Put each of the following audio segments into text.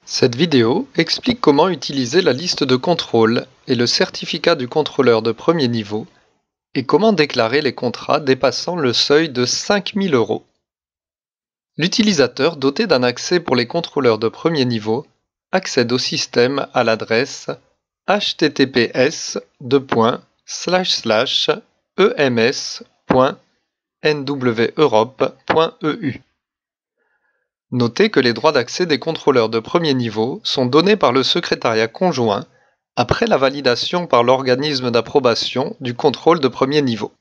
Cette vidéo explique comment utiliser la liste de contrôle et le certificat du contrôleur de premier niveau et comment déclarer les contrats dépassant le seuil de 5 000 €. L'utilisateur doté d'un accès pour les contrôleurs de premier niveau accède au système à l'adresse https://ems.nweurope.eu. Notez que les droits d'accès des contrôleurs de premier niveau sont donnés par le secrétariat conjoint après la validation par l'organisme d'approbation du contrôle de premier niveau.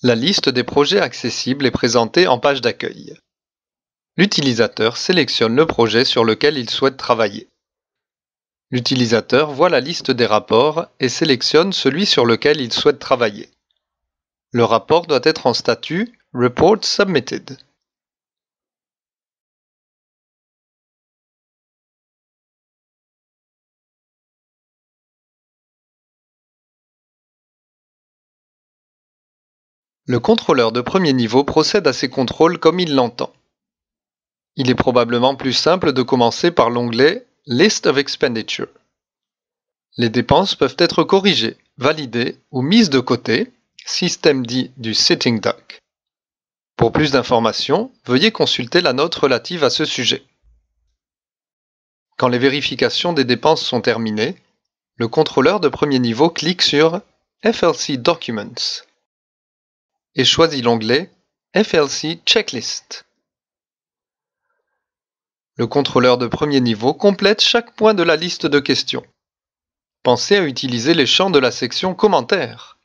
La liste des projets accessibles est présentée en page d'accueil. L'utilisateur sélectionne le projet sur lequel il souhaite travailler. L'utilisateur voit la liste des rapports et sélectionne celui sur lequel il souhaite travailler. Le rapport doit être en statut Report Submitted. Le contrôleur de premier niveau procède à ses contrôles comme il l'entend. Il est probablement plus simple de commencer par l'onglet List of Expenditure. Les dépenses peuvent être corrigées, validées ou mises de côté, système dit du Sitting Duck. Pour plus d'informations, veuillez consulter la note relative à ce sujet. Quand les vérifications des dépenses sont terminées, le contrôleur de premier niveau clique sur FLC Documents et choisit l'onglet FLC Checklist. Le contrôleur de premier niveau complète chaque point de la liste de questions. Pensez à utiliser les champs de la section Commentaires.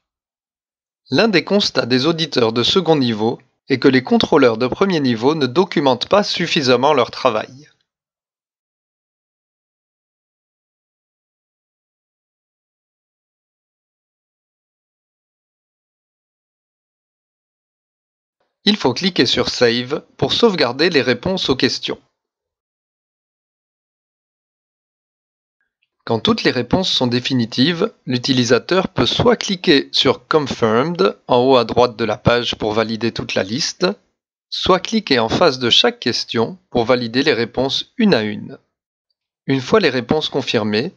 L'un des constats des auditeurs de second niveau est que les contrôleurs de premier niveau ne documentent pas suffisamment leur travail. Il faut cliquer sur Save pour sauvegarder les réponses aux questions. Quand toutes les réponses sont définitives, l'utilisateur peut soit cliquer sur Confirmed en haut à droite de la page pour valider toute la liste, soit cliquer en face de chaque question pour valider les réponses une à une. Une fois les réponses confirmées,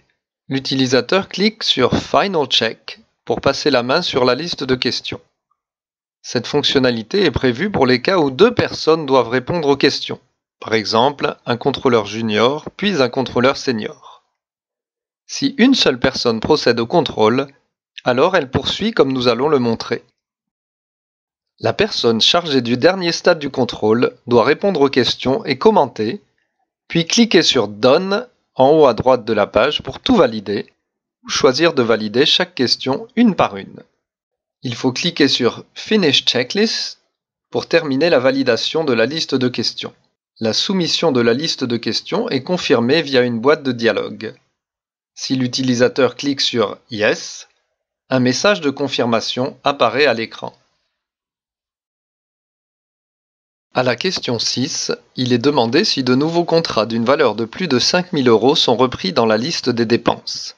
l'utilisateur clique sur Final Check pour passer la main sur la liste de questions. Cette fonctionnalité est prévue pour les cas où deux personnes doivent répondre aux questions, par exemple un contrôleur junior puis un contrôleur senior. Si une seule personne procède au contrôle, alors elle poursuit comme nous allons le montrer. La personne chargée du dernier stade du contrôle doit répondre aux questions et commenter, puis cliquer sur Done en haut à droite de la page pour tout valider, ou choisir de valider chaque question une par une. Il faut cliquer sur Finish Checklist pour terminer la validation de la liste de questions. La soumission de la liste de questions est confirmée via une boîte de dialogue. Si l'utilisateur clique sur Yes, un message de confirmation apparaît à l'écran. À la question 6, il est demandé si de nouveaux contrats d'une valeur de plus de 5 000 € sont repris dans la liste des dépenses.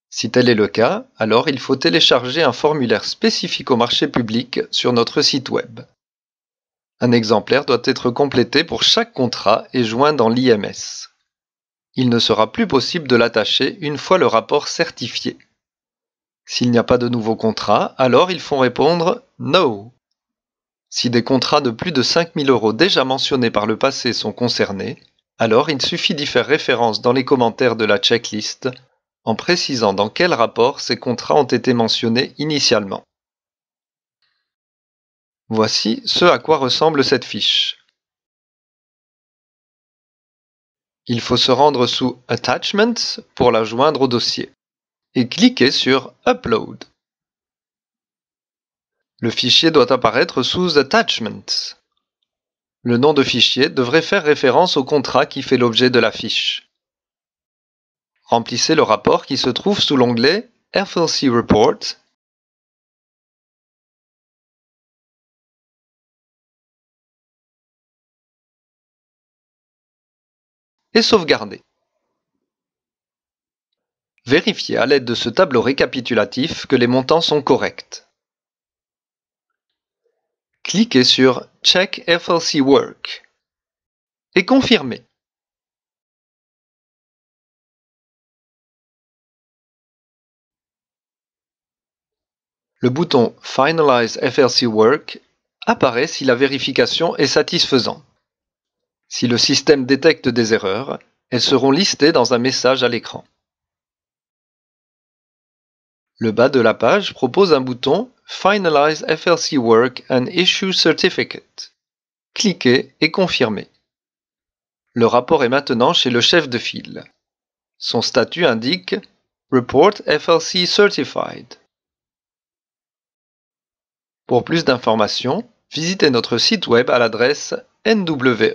Si tel est le cas, alors il faut télécharger un formulaire spécifique au marché public sur notre site web. Un exemplaire doit être complété pour chaque contrat et joint dans l'IMS. Il ne sera plus possible de l'attacher une fois le rapport certifié. S'il n'y a pas de nouveau contrat, alors il faut répondre « No ». Si des contrats de plus de 5 000 € déjà mentionnés par le passé sont concernés, alors il suffit d'y faire référence dans les commentaires de la checklist en précisant dans quel rapport ces contrats ont été mentionnés initialement. Voici ce à quoi ressemble cette fiche. Il faut se rendre sous Attachments pour la joindre au dossier et cliquer sur Upload. Le fichier doit apparaître sous Attachments. Le nom de fichier devrait faire référence au contrat qui fait l'objet de la fiche. Remplissez le rapport qui se trouve sous l'onglet FLC Report et sauvegardez. Vérifiez à l'aide de ce tableau récapitulatif que les montants sont corrects. Cliquez sur Check FLC Work et confirmez. Le bouton Finalize FLC Work apparaît si la vérification est satisfaisante. Si le système détecte des erreurs, elles seront listées dans un message à l'écran. Le bas de la page propose un bouton Finalize FLC Work and Issue Certificate. Cliquez et confirmez. Le rapport est maintenant chez le chef de file. Son statut indique Report FLC Certified. Pour plus d'informations, visitez notre site web à l'adresse nweurope.eu.